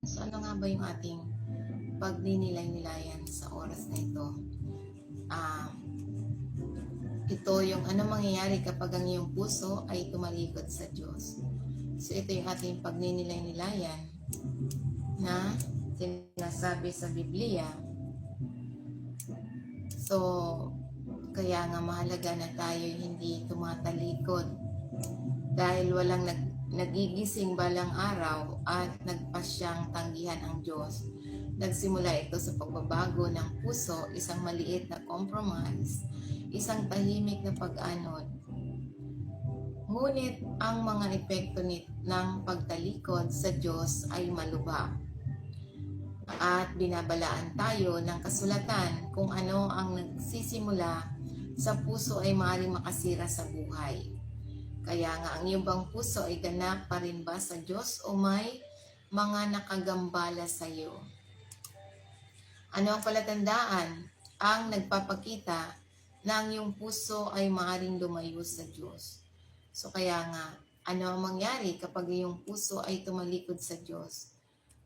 So ano nga ba yung ating pagninilay-nilayan sa oras na ito? Ito yung ano mangyayari kapag ang iyong puso ay tumalikod sa Diyos. So ito yung ating pagninilay-nilayan na sinasabi sa Biblia. So kaya nga mahalaga na tayo hindi tumatalikod dahil walang nagigising balang araw at nagpasyang tanggihan ang Diyos. Nagsimula ito sa pagbabago ng puso, isang maliit na compromise, isang tahimik na pag-anod. Ngunit ang mga epekto ng pagtalikod sa Diyos ay malubha. At binabalaan tayo ng kasulatan kung ano ang nagsisimula sa puso ay maaaring makasira sa buhay. Kaya nga ang iyong bang puso ay ganap pa rin ba sa Diyos o may mga nakagambala sa iyo? Ano ang palatandaan ang nagpapakita na ang iyong puso ay maaaring lumayo sa Diyos? So kaya nga, ano ang mangyari kapag iyong puso ay tumalikod sa Diyos?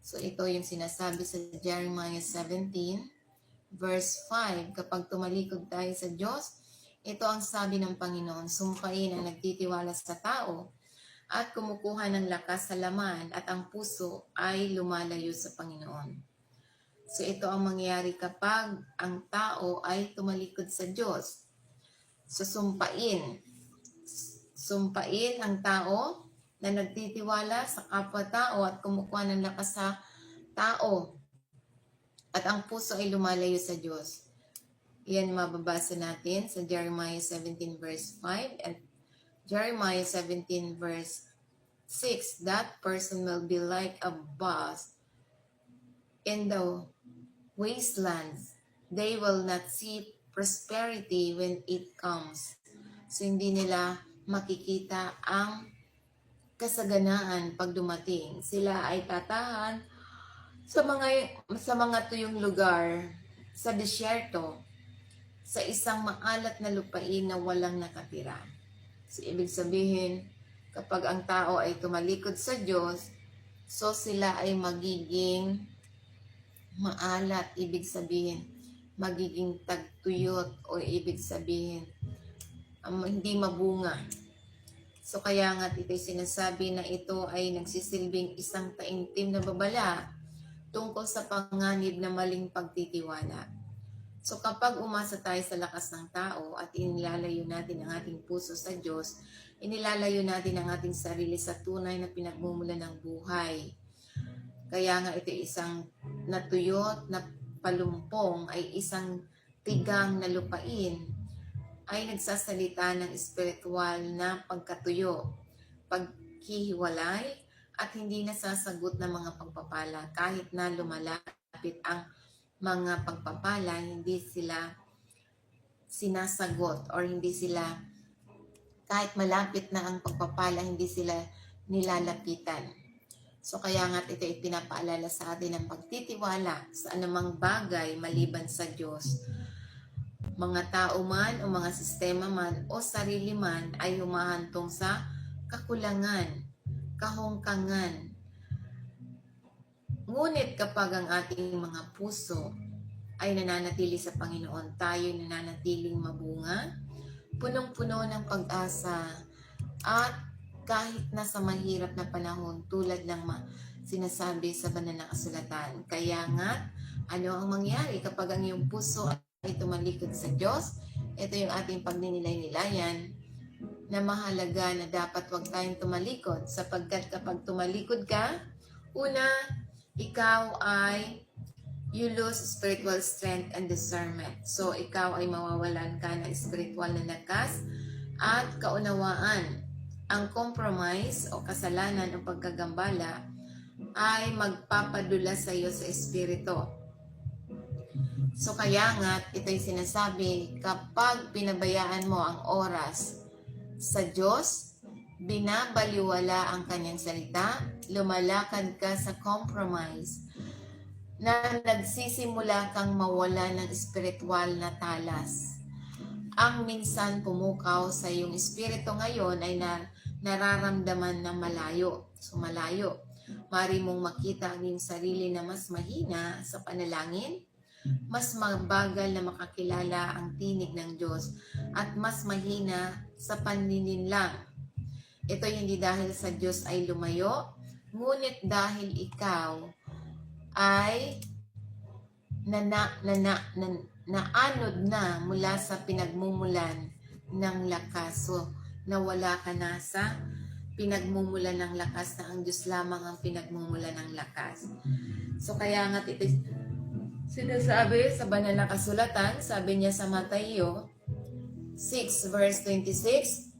So ito yung sinasabi sa Jeremiah 17 verse 5, kapag tumalikod tayo sa Diyos, ito ang sabi ng Panginoon, sumpain ang nagtitiwala sa tao at kumukuha ng lakas sa laman at ang puso ay lumalayo sa Panginoon. So ito ang mangyayari kapag ang tao ay tumalikod sa Diyos. So sumpain ang tao na nagtitiwala sa kapwa-tao at kumukuha ng lakas sa tao at ang puso ay lumalayo sa Diyos. Yan mababasa natin sa Jeremiah 17 verse 5 and Jeremiah 17 verse 6. That person will be like a boss in the wastelands. They will not see prosperity when it comes. So hindi nila makikita ang kasaganaan pag dumating. Sila ay tatahan sa mga tuyong lugar, sa disyerto, sa isang maalat na lupain na walang nakatira. So, ibig sabihin, kapag ang tao ay tumalikod sa Diyos, so sila ay magiging maalat, ibig sabihin, magiging tagtuyot o ibig sabihin, hindi mabunga. So, kaya nga ito'y sinasabi na ito ay nagsisilbing isang taimtim na babala tungkol sa panganib na maling pagtitiwala. So kapag umasa tayo sa lakas ng tao at inilalayo natin ang ating puso sa Diyos, inilalayo natin ang ating sarili sa tunay na pinagmumula ng buhay. Kaya nga ito isang natuyot na palumpong ay isang tigang na lupain ay nagsasalita ng espiritual na pagkatuyo, paghihiwalay at hindi nasasagot ng mga pagpapala kahit na lumalapit ang mga pagpapala, hindi sila sinasagot or hindi sila, kahit malapit na ang pagpapala, hindi sila nilalapitan. So kaya nga ito ay pinapaalala sa atin ang pagtitiwala sa anumang bagay maliban sa Diyos. Mga tao man o mga sistema man o sarili man ay humahantong sa kakulangan, kahungkangan. Ngunit kapag ang ating mga puso ay nananatili sa Panginoon, tayo nananatiling mabunga, punong-puno ng pag-asa, at kahit na sa mahirap na panahon tulad ng sinasabi sa banal na kasulatan. Kaya nga, ano ang mangyari kapag ang iyong puso ay tumalikod sa Diyos? Ito yung ating pagninilay-nilayan na mahalaga na dapat huwag tayong tumalikod sapagkat kapag tumalikod ka, una, ikaw ay you lose spiritual strength and discernment. So, ikaw ay mawawalan ka ng spiritual na lakas at kaunawaan. Ang compromise o kasalanan o pagkagambala ay magpapadula sa iyo sa espiritu. So, kaya nga, ito'y sinasabi, kapag pinabayaan mo ang oras sa Diyos, binabaliwala ang kanyang salita, lumalakad ka sa compromise, na nagsisimula kang mawala ng espiritual na talas. Ang minsan pumukaw sa iyong espiritu ngayon ay nararamdaman na malayo. So malayo. Mari mong makita ang iyong sarili na mas mahina sa panalangin, mas mabagal na makakilala ang tinig ng Diyos, at mas mahina sa panlilinlang. Ito hindi dahil sa Diyos ay lumayo, ngunit dahil ikaw ay naanod na mula sa pinagmumulan ng lakas. So, nawala ka na sa pinagmumulan ng lakas, na ang Diyos lamang ang pinagmumulan ng lakas. So, kaya nga ito sinasabi sa banal na kasulatan, sabi niya sa Mateo 6 verse 26,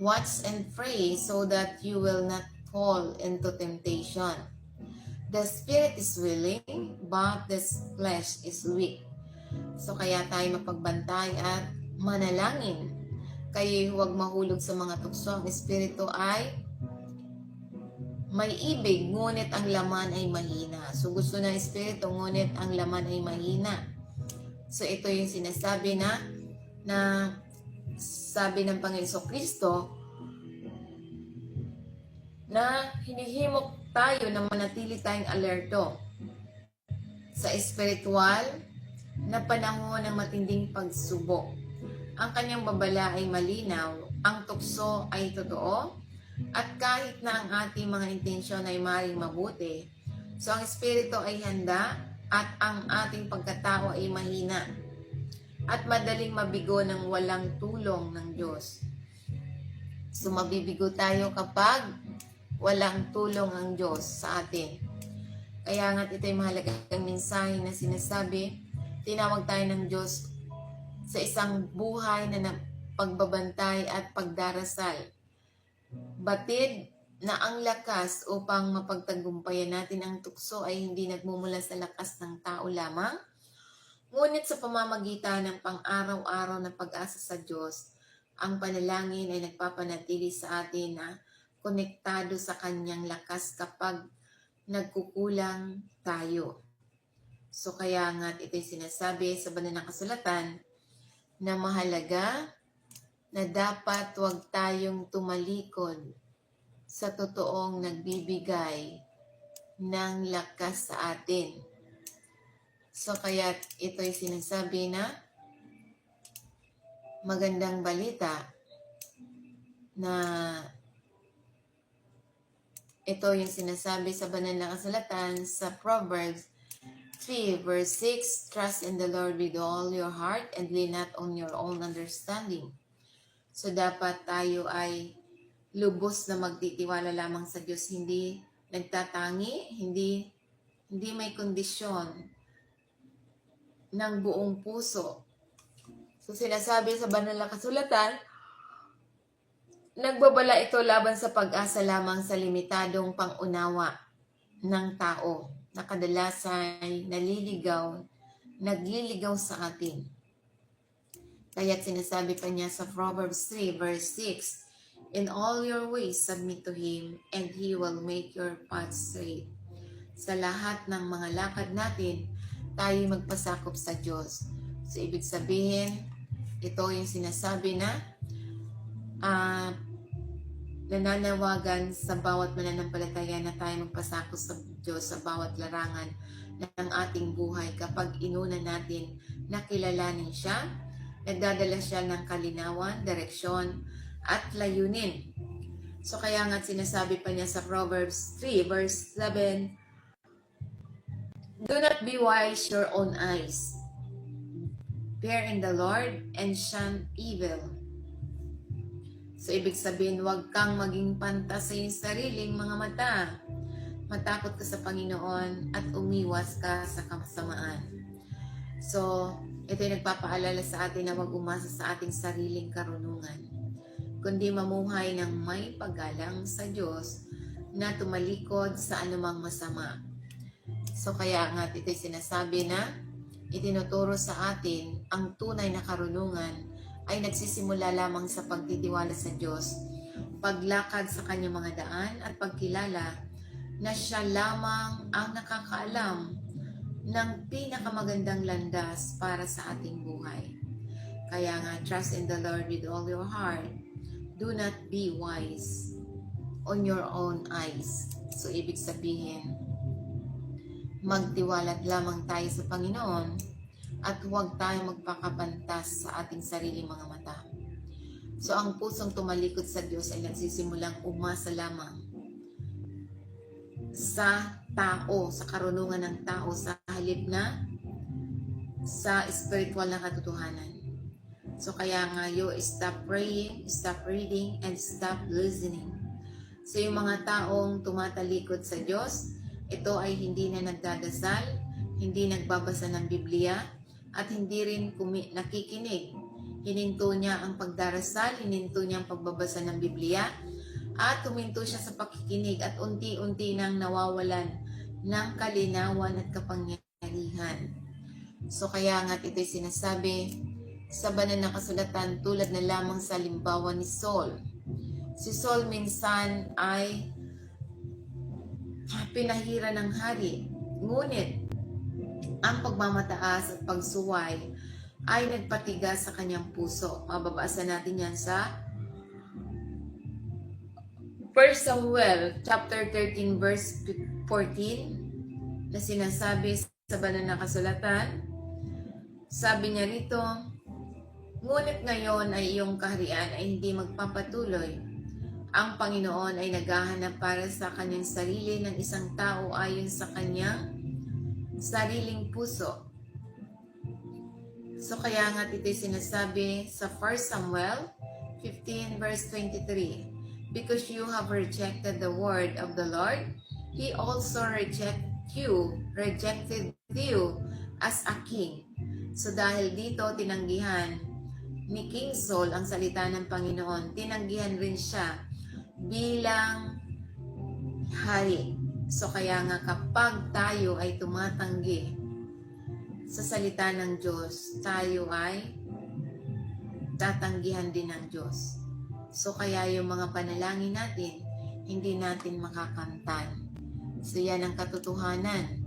"Watch and pray so that you will not fall into temptation. The spirit is willing, but the flesh is weak." So kaya tayo mapagbantay at manalangin. Kayo'y huwag mahulog sa mga tukso. Ang espiritu ay may ibig, ngunit ang laman ay mahina. So gusto ng espiritu, ngunit ang laman ay mahina. So ito yung sinasabi na sabi ng Panginoon Kristo, na hinihimok tayo na manatili tayong alerto sa espiritual na panahon ng matinding pagsubok. Ang kanyang babala ay malinaw, ang tukso ay totoo, at kahit na ang ating mga intensyon ay maring mabuti, so ang espiritu ay handa at ang ating pagkatao ay mahina at madaling mabigo ng walang tulong ng Diyos. So mabibigo tayo kapag walang tulong ang Diyos sa atin. Kaya nga ito ay mahalagang mensahe na sinasabi, tinawag tayo ng Diyos sa isang buhay na pagbabantay at pagdarasal. Batid na ang lakas upang mapagtagumpayan natin ang tukso ay hindi nagmumula sa lakas ng tao lamang, ngunit sa pamamagitan ng pang-araw-araw na pag-asa sa Diyos. Ang panalangin ay nagpapanatili sa atin na konektado sa kanyang lakas kapag nagkukulang tayo. So kaya nga ito'y sinasabi sa banal na kasulatan na mahalaga na dapat huwag tayong tumalikod sa totoong nagbibigay ng lakas sa atin. So kaya ito'y sinasabi na magandang balita na ito yung sinasabi sa banal na kasulatan sa Proverbs 3 verse 6, "Trust in the Lord with all your heart and lean not on your own understanding." So dapat tayo ay lubos na magtitiwala lamang sa Diyos, hindi nagtatangi, hindi may kondisyon ng buong puso. So sinasabi sa banal na kasulatan, nagbabala ito laban sa pag-asa lamang sa limitadong pangunawa ng tao na kadalasan ay nagliligaw sa atin. Kaya't sinasabi pa niya sa Proverbs 3 verse 6, "In all your ways submit to Him, and He will make your paths straight." Sa lahat ng mga lakad natin, tayo magpasakop sa Diyos. So ibig sabihin, ito yung sinasabi na nananawagan sa bawat mananampalataya na tayo magpasakop sa Diyos sa bawat larangan ng ating buhay. Kapag inuna natin na kilalanin siya, nagdadala siya ng kalinawan, direksyon, at layunin. So kaya nga sinasabi pa niya sa Proverbs 3 verse 7, "Do not be wise your own eyes. Fear in the Lord and shun evil." So ibig sabihin, huwag kang maging pantas sa iyong sariling mga mata. Matakot ka sa Panginoon at umiwas ka sa kasamaan. So ito'y nagpapaalala sa atin na huwag umasa sa ating sariling karunungan, kundi mamuhay ng may paggalang sa Diyos na tumalikod sa anumang masama. So kaya nga ito'y sinasabi na itinuturo sa atin ang tunay na karunungan ay nagsisimula lamang sa pagtitiwala sa Diyos, paglakad sa kanyang mga daan at pagkilala na siya lamang ang nakakaalam ng pinakamagandang landas para sa ating buhay. Kaya nga, trust in the Lord with all your heart. Do not be wise on your own eyes. So, ibig sabihin, magtiwala lamang tayo sa Panginoon at huwag tayo magpakapantas sa ating sariling mga mata. So, ang pusong tumalikod sa Diyos ay nagsisimulang umasa lamang sa tao, sa karunungan ng tao, sa halip na sa spiritual na katotohanan. So, kaya nga, you stop praying, stop reading, and stop listening. So, yung mga taong tumatalikod sa Diyos, ito ay hindi na nagdadasal, hindi nagbabasa ng Biblia, at hindi rin nakikinig. Hininto niya ang pagdarasal, hininto niya ang pagbabasa ng Biblia, at huminto siya sa pakikinig at unti-unti nang nawawalan ng kalinawan at kapangyarihan. So kaya nga ito'y sinasabi sa banal na kasulatan tulad na lamang sa halimbawa ni Saul. Si Saul minsan ay pinahira ng hari, ngunit ang pagmamataas at pagsuway ay nagpatigas sa kanyang puso. Mababasa natin yan sa 1 Samuel chapter 13 verse 14 na sinasabi sa banal na kasulatan. Sabi niya rito, ngunit ngayon ay iyong kaharian ay hindi magpapatuloy. Ang Panginoon ay naghahanap para sa kanyang sarili ng isang tao ayon sa kanyang sariling puso. So kaya nga ito'y sinasabi sa 1 Samuel 15 verse 23. Because you have rejected the word of the Lord, He also rejected you as a king. So dahil dito tinanggihan ni King Saul ang salita ng Panginoon, tinanggihan rin siya bilang hari. So kaya nga kapag tayo ay tumatanggi sa salita ng Diyos, tayo ay tatanggihan din ng Diyos. So kaya yung mga panalangin natin, hindi natin makakamtan. So yan ang katotohanan.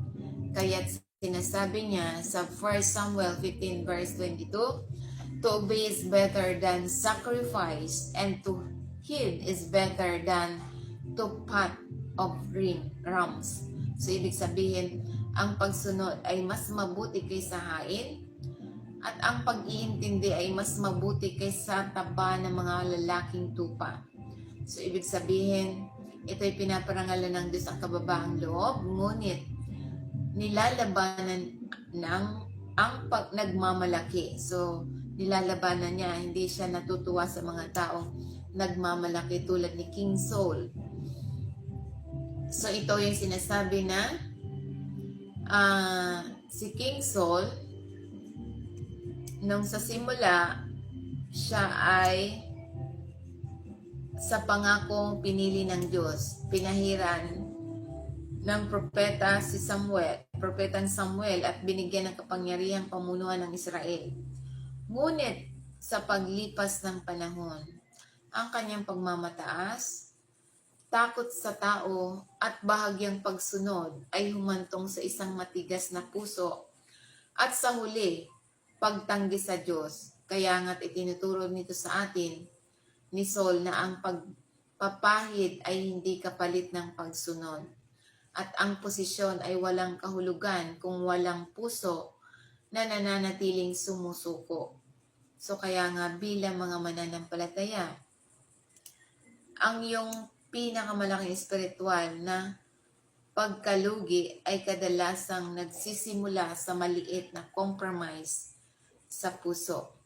Kaya sinasabi niya sa 1 Samuel 15 verse 22, to obey is better than sacrifice, and to heed is better than to pot of rams. So ibig sabihin, ang pagsunod ay mas mabuti kaysa hain, at ang pag-iintindi ay mas mabuti kaysa taba ng mga lalaking tupa. So, ibig sabihin, ito'y pinaparangalan ng Diyos ang kababaang loob, ngunit nilalabanan ng nagmamalaki. So, nilalabanan niya, hindi siya natutuwa sa mga taong nagmamalaki tulad ni King Saul. So, ito yung sinasabi na si King Saul, nung sa simula, siya ay sa pangakong pinili ng Diyos, pinahiran ng propetang Samuel at binigyan ng kapangyarihang pamunuan ng Israel. Ngunit sa paglipas ng panahon, ang kanyang pagmamataas, takot sa tao at bahagyang pagsunod ay humantong sa isang matigas na puso at sa huli, pagtanggi sa Diyos. Kaya nga't itinuturo nito sa atin ni Saul na ang pagpapahid ay hindi kapalit ng pagsunod. At ang posisyon ay walang kahulugan kung walang puso na nananatiling sumusuko. So kaya nga bilang mga mananampalataya, ang iyong pinakamalaking espiritual na pagkalugi ay kadalasang nagsisimula sa maliit na compromise sa puso.